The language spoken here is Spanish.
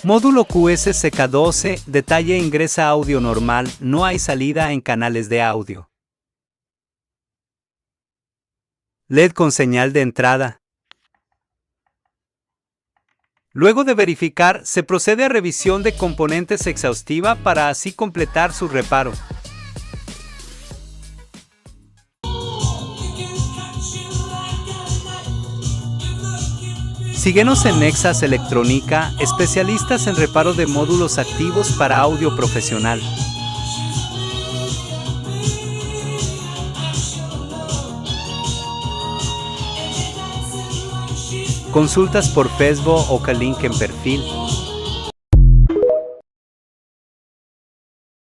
Módulo QSCK12, detalle ingresa audio normal, no hay salida en canales de audio. LED con señal de entrada. Luego de verificar, se procede a revisión de componentes exhaustiva para así completar su reparo. Síguenos en Nexas Electrónica, especialistas en reparo de módulos activos para audio profesional. Consultas por Facebook o link en perfil.